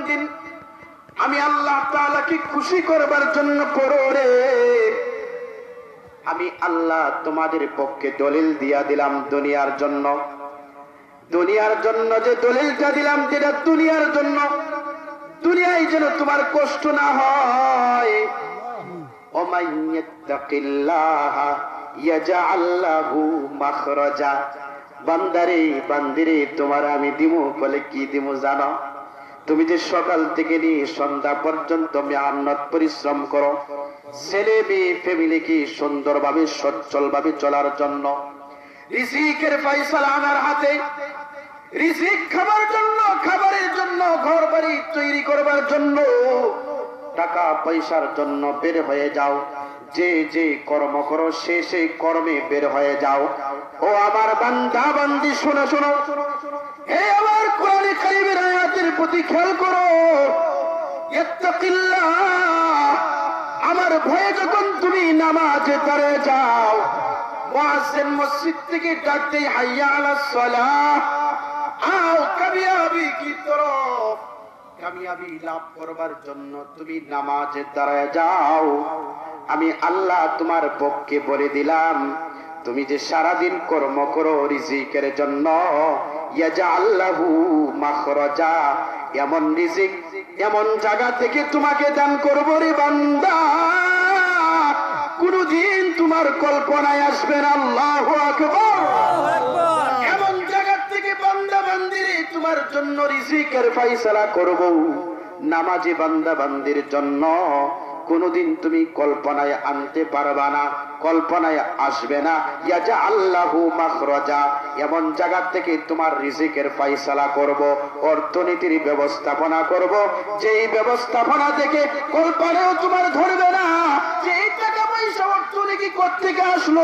দিন আমি আল্লাহ তাআলাকে খুশি করবার জন্য পড়ো রে। আমি আল্লাহ তোমাদের পক্ষে দলিল দিয়া দিলাম দুনিয়ার জন্য। দুনিয়ার জন্য যে দলিলটা দিলাম, যেটা দুনিয়ার জন্য, দুনিয়ায় যেন তোমার কষ্ট না হয়। ওমাই ইয়াত্তাকিল্লাহা ইয়াজআল লাহু মাখরাজা। বান্দারে বান্দিরে, তোমার আমি দিমু বলে কি দিমু জানো? তুমি যে সকাল থেকে নিয়ে সন্ধ্যা পর্যন্ত মেহনত পরিশ্রম করো ছেলে মেয়ে ফ্যামিলিকে সুন্দরভাবে সচ্ছলভাবে চলার জন্য, রিজিকের ফয়সালা আমার হাতে। রিজিক খাবার জন্য, খাবারের জন্য, ঘর বাড়ি তৈরি করবার জন্য, টাকা পয়সার জন্য বের হয়ে যাও। যে যে কর্ম করো সে সেই কর্মে বের হয়ে যাও। ও আমার বান্দা বান্দি, শোনো শোনো, হে আমার কোরআনে কারীমের আয়াতের প্রতি খেয়াল করো। ইত্তাকিল্লাহ, আমার ভয়ে যখন তুমি নামাজে দাঁড়িয়ে যাও, মুয়াজ্জিন মসজিদ থেকে ডাক দেয় হাইয়া আলাস সালাহ, আও কামিয়াবি কি তরফ। কামিয়াবি লাভ করবার জন্য তুমি নামাজে দাঁড়ায় যাও। আমি আল্লাহ তোমার পক্ষে বলে দিলাম, তুমি যে সারাদিন কর্ম করো রিজিকের জন্য, ইয়াজআল লাহু মাখরাজা, এমন রিজিক এমন জায়গা থেকে তোমাকে দান করব রে বান্দা, কোনদিন তোমার কল্পনায় আসবে না। আল্লাহু আকবার। এমন জায়গা থেকে বান্দা বান্দিরে তোমার জন্য রিজিকের ফয়সালা করব। নামাজি বান্দা বান্দির জন্য কোনদিন তুমি কল্পনায় আনতে পারবা না, কল্পনায় আসবে না। ইয়াজআল লাহু মাখরাজা, এমন জায়গা থেকে তোমার রিজিকের ফয়সালা করব, অর্থনীতির ব্যবস্থাপনা করব, যেই ব্যবস্থাপনা থেকে কল্পনাও তোমার ধরবে না যে এই টাকা পয়সা অর্থনীতি কোত্থেকে আসলো।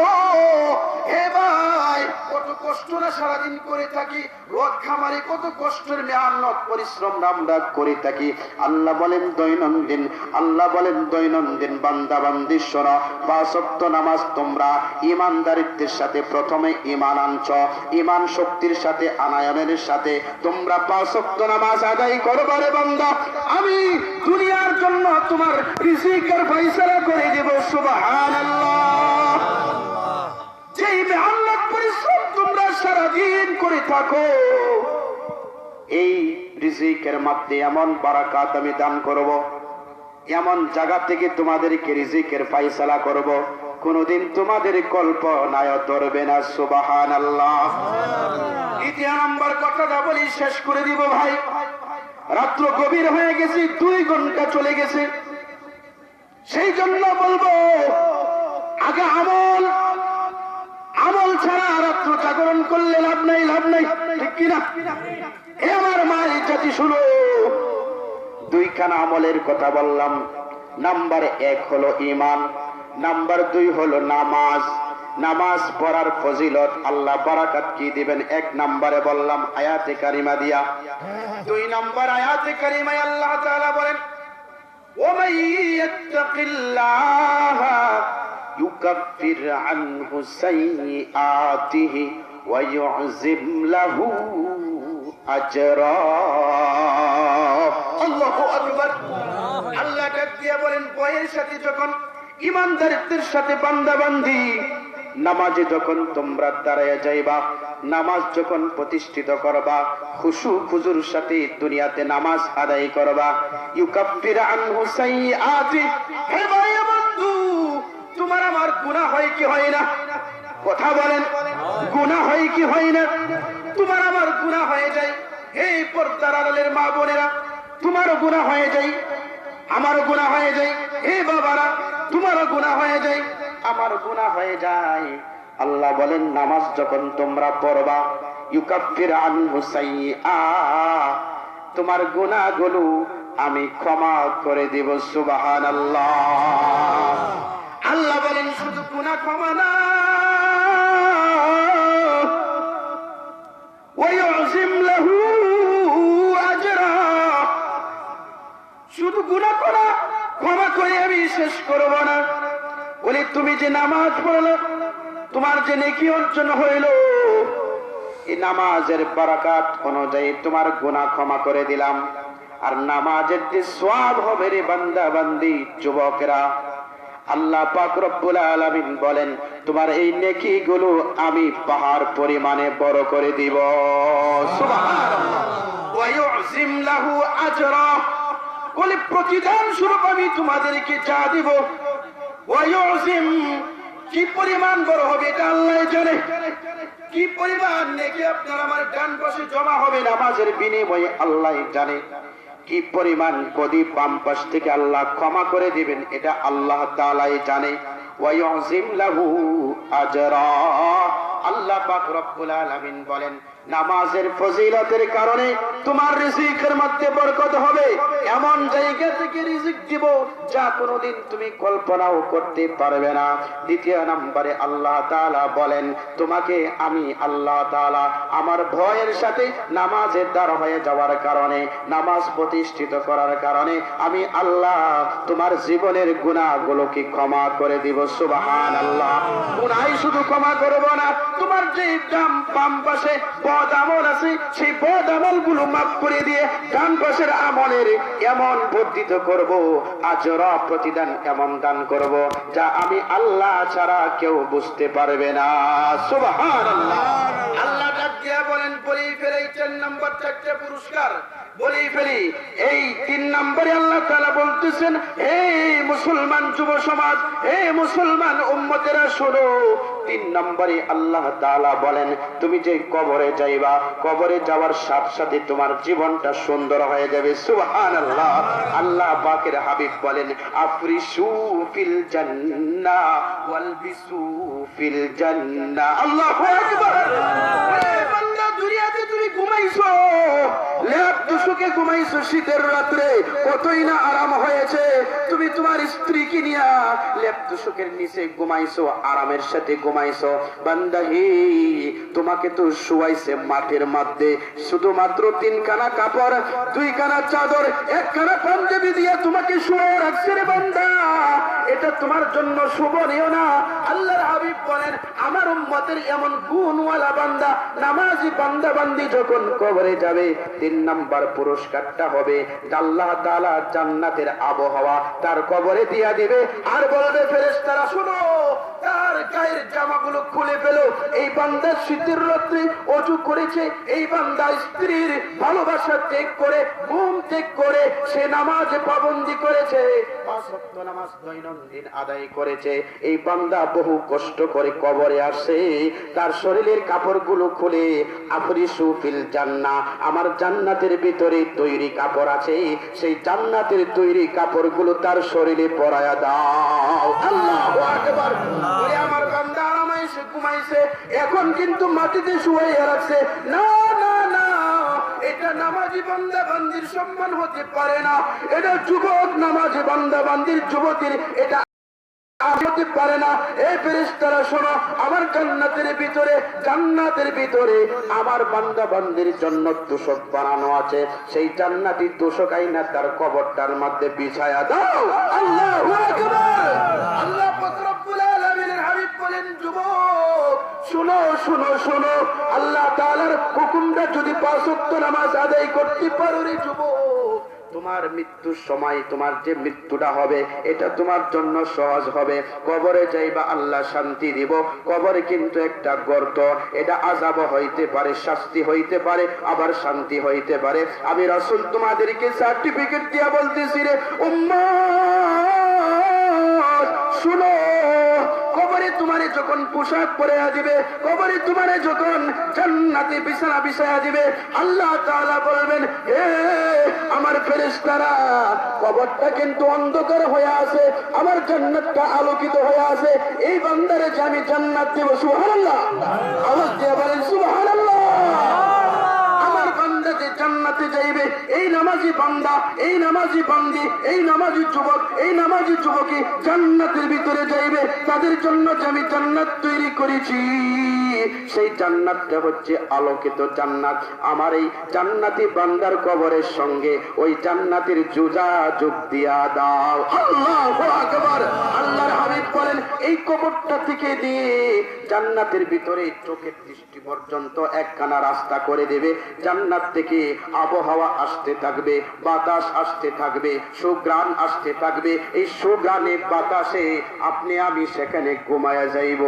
হে ভাই, কত কষ্ট না সারাদিন করে থাকি, রোদ খামারে কত কষ্টের মেহনত পরিশ্রম আমরা করে থাকি। আল্লাহ বলেন দৈনন্দিন, আল্লাহ বলেন দৈনন্দিন বান্দা বান্দি শোনো, 5 ওয়াক্ত নামাজ তোমরা ইমানদারিত্বের সাথে প্রথমে ঈমান আনছ, ঈমান শক্তির সাথে আনায়নের সাথে তোমরা 5 ওয়াক্ত নামাজ আদায় করবে রে বান্দা। আমি দুনিয়ার জন্য তোমার রিজিকের ফয়সালা করে দেব। সুবহানাল্লাহ। যেই মেহনত পরিশ্রম তোমরা সারাদিন করে থাকো, এই রিজিকের মধ্যে এমন বারাকাত আমি দান করব, এমন জায়গা থেকে তোমাদেরকে রিজিকের ফয়সালা করব, কোনদিন তোমাদের কল্পনায় ধরবে না। সুবহানাল্লাহ। দ্বিতীয় নম্বর কথাটা বলি, শেষ করে দিব ভাই। রাত্র গভীর হয়ে গেছে, 2 ঘন্টা চলে গেছে। সেই জন্য বলবো, আগে আমল, আমল ছাড়া রাত্র জাগরণ করলে লাভ নাই, লাভ নাই, ঠিক কিনা? এ আমার মায়ের জাতি শুনো, 2 খানা আমলের কথা বললাম। নাম্বার 1 হলো ঈমান, নাম্বার 2 হলো নামাজ। নামাজ পড়ার ফজিলত আল্লাহ বারাকাত কি দিবেন? 1 নম্বরে বললাম আয়াতে কারিমা দিয়া। 2 নম্বর আয়াতে কারিমায় আল্লাহ তাআলা বলেন, ওয়ামান ইয়াত্তাকিল্লাহা ইউকাফির আনহু সাইয়্যাতিহি ওয়া ইউযিম লাহু আজরা। আল্লাহু আকবার। আল্লাহ ডাক দিয়ে বলেন, ভয়ের সাথে যখন ইমানদারিত্বের সাথে বান্দা বান্দি নামাজে যখন তোমরা দাঁড়ায় যাইবা, নামাজ যখন প্রতিষ্ঠিত করবা, খুশু খুজুর সাথে দুনিয়াতে নামাজ আদায় করবা, ইউকাফির আনহু সাইয়্যাতি। হে ভাই বন্ধু, তোমার আমার গুনাহ হয় কি হয় না? কথা বলেন, গুনাহ হয় কি হয় না? তোমার আমার গুনাহ হয়ে যায়। হে পর্দার আড়ালের মা বোনেরা, তোমারও গুনাহ হয়ে যায়, আমারও গুনাহ হয়ে যায়। হে বাবারা, তোমারও গুনাহ হয়ে যায়, আমার গুনাহ হয়ে যায়। আল্লাহ বলেন, নামাজ যখন তোমরা পড়বা, ইউকাফির আনহু সাইয়্যা, তোমার গুনাহগুলো আমি ক্ষমা করে দেব। সুবহানাল্লাহ। আল্লাহ বলেন, শুধু গুনাহ ক্ষমা না, ওয়া ইউযিম লাহু আজরা। শুধু গুনাহ করা ক্ষমা করে আমি শেষ করব না। বলি, তুমি যে নামাজ পড়লে তোমার যে নেকি অর্জন হইল, এই নামাজের বারাকাত অনুযায়ী তোমার গুনাহ ক্ষমা করে দিলাম। আর নামাজের যে সওয়াব হবে রে বান্দা বান্দি যুবকরা, আল্লাহ পাক রব্বুল আলামিন বলেন তোমার এই নেকিগুলো আমি পাহাড় পরিমাণে বড় করে দিব। সুবহানাল্লাহ। ওয়া ইউযিম লাহু আজরা, বলে প্রতিদান স্বরূপ আমি তোমাদেরকে যা দিব। ওয়া ইউযিম, কি পরিমাণ বড় হবে এটা আল্লাহ জানে। কি পরিমাণ নেকি আপনার আমার ডান পাশে জমা হবে নামাজের বিনিময়ে আল্লাহ জানে। কি পরিমাণ বদি বাম পাশ থেকে আল্লাহ ক্ষমা করে দিবেন এটা আল্লাহ তাআলাই জানে। ওয়া ইউযিম লাহু আজরা, আল্লাহ পাক রব্বুল আলামিন বলেন নামাজের ফজিলতের কারণে তোমার রিজিকের মধ্যে বরকত হবে। এমন জায়গা থেকে রিজিক দিব যা কোনোদিন তুমি কল্পনাও করতে পারবে না। দ্বিতীয় নম্বরে আল্লাহ তাআলা বলেন তোমাকে আমি আল্লাহ তাআলা আমার ভয়ের সাথে নামাজের দ্বারা হয়ে যাওয়ার কারণে, নামাজ প্রতিষ্ঠিত করার কারণে আমি আল্লাহ তোমার জীবনের গুনাহগুলোকে ক্ষমা করে দিব। সুবহানাল্লাহ। গুনাহ শুধু ক্ষমা করব না, তোমার যে বাম পাশে বদ আমল আছে সেই বদ আমল গুলো মাফ করে দিয়ে ডান পাশের আমলের এমন বর্ধিত করব, আজরা প্রতিদান এমন দান করব যা আমি আল্লাহ ছাড়া কেউ বুঝতে পারবে না। সুবহানাল্লাহ। আল্লাহ ডাক দিয়া বলেন বলি ফেলে 4 নম্বর 4টা পুরস্কার বলি ফেলি। এই 3 নম্বরে আল্লাহ তাআলা বলতেছেন হে মুসলমান যুব সমাজ, হে মুসলমান উম্মতেরা শোনো। 3 নম্বরে আল্লাহ তাআলা বলেন তুমি যে কবরে যাইবা, কবরে যাওয়ার সাথে সাথে তোমার জীবনটা সুন্দর হয়ে যাবে। সুবহানাল্লাহ। আল্লাহ পাকের হাবিব বলেন আফরিশু ফিল জান্নাহ ওয়ালবিসু ফিল জান্নাহ। আল্লাহু আকবার। বান্দা দুনিয়াতে তুমি ঘুমাইছো, লেপ তুষকে ঘুমাইছো শীতের রাত্রে, কতই না আরাম হয়েছে। তুমি তোমার স্ত্রীকে নিয়া লেপ তুষকের নিচে ঘুমাইছো, আরামের সাথে ঘুমাইছো। বান্দা হে, তোমাকে তো শুয়াইছে মাটির মধ্যে, শুধুমাত্র 3 খানা কাপড়, 2 খানা চাদর, 1 খানা পাঞ্জাবি দিয়ে তোমাকে শুয়ে রাখছে রে বান্দা। এটা তোমার জন্য শোভনীয় না। আল্লাহর হাবিব বলেন আমার উম্মতের এমন গুণওয়ালা বান্দা, নামাজি বান্দা বান্দি যখন কবরে যাবে 3 নাম্বার পুরস্কারটা হবে আল্লাহ তাআলা জান্নাতের আবহাওয়া তার কবরে দিয়া দিবে। আর বলবে ফেরেশতারা শোনো, তার গায়ের জামাগুলো খুলে ফেলো। এই বান্দা শীতের রাত্রে ওযু করেছে, এই বান্দা স্ত্রীর ভালোবাসা ত্যাগ করে, ঘুম ত্যাগ করে সে নামাজে পাবন্দি করেছে, 5 ওয়াক্ত নামাজ দৈনন্দিন আদায় করেছে। এই বান্দা বহু কষ্ট করে কবরে আসে, তার শরীরের কাপড়গুলো খুলে আফরিশু ফিল জান্নাহ, আমার জান্নাতের ভিতরে তৈরি কাপড় আছে, সেই জান্নাতের তৈরি কাপড়গুলো তার শরীরে পরায়া দাও। আল্লাহু আকবার। ওরে আমার বান্দা আরামাইছে ঘুমাইছে, এখন কিন্তু মাটিতে শুয়াইয়া রাখছে। না না না, এটা নামাজি বান্দা বান্দির সম্মান হতে পারে না। এটা যুবক নামাজি বান্দা বান্দির যুবতীর এটা হতে পারে না। এই ফেরেশতারা শোনো, আমার জান্নাতের ভিতরে আমার বান্দা বান্দির জন্য তোষক বানানো আছে, সেই জান্নাতি তোষক আইনা তার কবরটার মধ্যে বিছায়া দাও। আল্লাহু আকবার। আল্লাহ পাক রব্বুল আলামিনের হাবিব বলেন যুবক শুনো শুনো শোনো, আল্লাহ তাআলার হুকুমটা যদি 5 ওয়াক্ত নামাজ আদায় করতে পারো রে যুবক, তোমার মৃত্যুর সময় তোমার যে মৃত্যুটা হবে এটা তোমার জন্য সহজ হবে। কবরে যাইবা আল্লাহ শান্তি দিব। কবরে কিন্তু একটা গর্ত, এটা আযাব হইতে পারে, শাস্তি হইতে পারে, আবার শান্তি হইতে পারে। আমি রাসূল তোমাদেরকে সার্টিফিকেট দিয়া বলতেছি রে উম্মত শুনো, কবরে তোমারে যখন পোশাক পরে দিবে, কবরে তোমারে যখন জান্নাতে বিছানা বিছায়া দিবে, আল্লাহ তাআলা বলবেন হে আমার ফেরেশতারা, কবরটা কিন্তু অন্ধকার হয়ে আছে, আমার জান্নাতটা আলোকিত হয়ে আছে, এই বান্দারে যে আমি জান্নাত দেব। সুবহানাল্লাহ। আওয়াজ দিয়ে বলেন সুবহানাল্লাহ। আমার বান্দা যে জান্নাতে যাইবে, এই নামাজি বান্দা, এই নামাজি বান্দি, এই নামাজি যুবক, এই নামাজি যুবকী জান্নাতের ভিতরে যাইবে, তাদের জন্য যে আমি জান্নাত তৈরি করেছি। সেই জান্নাতটা হচ্ছে আলোকিত জান্নাত। আমার এই জান্নাতি বান্দার কবরের সঙ্গে ওই জান্নাতের যোগাযোগ দিয়া দাও। আল্লাহু আকবার। আল্লাহর হাবিব বলেন এই কবরটা থেকে দিয়ে জান্নাতের ভিতরে চোখের দৃষ্টি পর্যন্ত একখানা রাস্তা করে দেবে। জান্নাত থেকে আবহাওয়া আসতে থাকবে, বাতাস আসতে থাকবে, সুঘ্রাণ আসতে থাকবে। এই সুঘ্রাণে বাতাসে আপনি আমি সেখানে ঘুমায়া যাইব।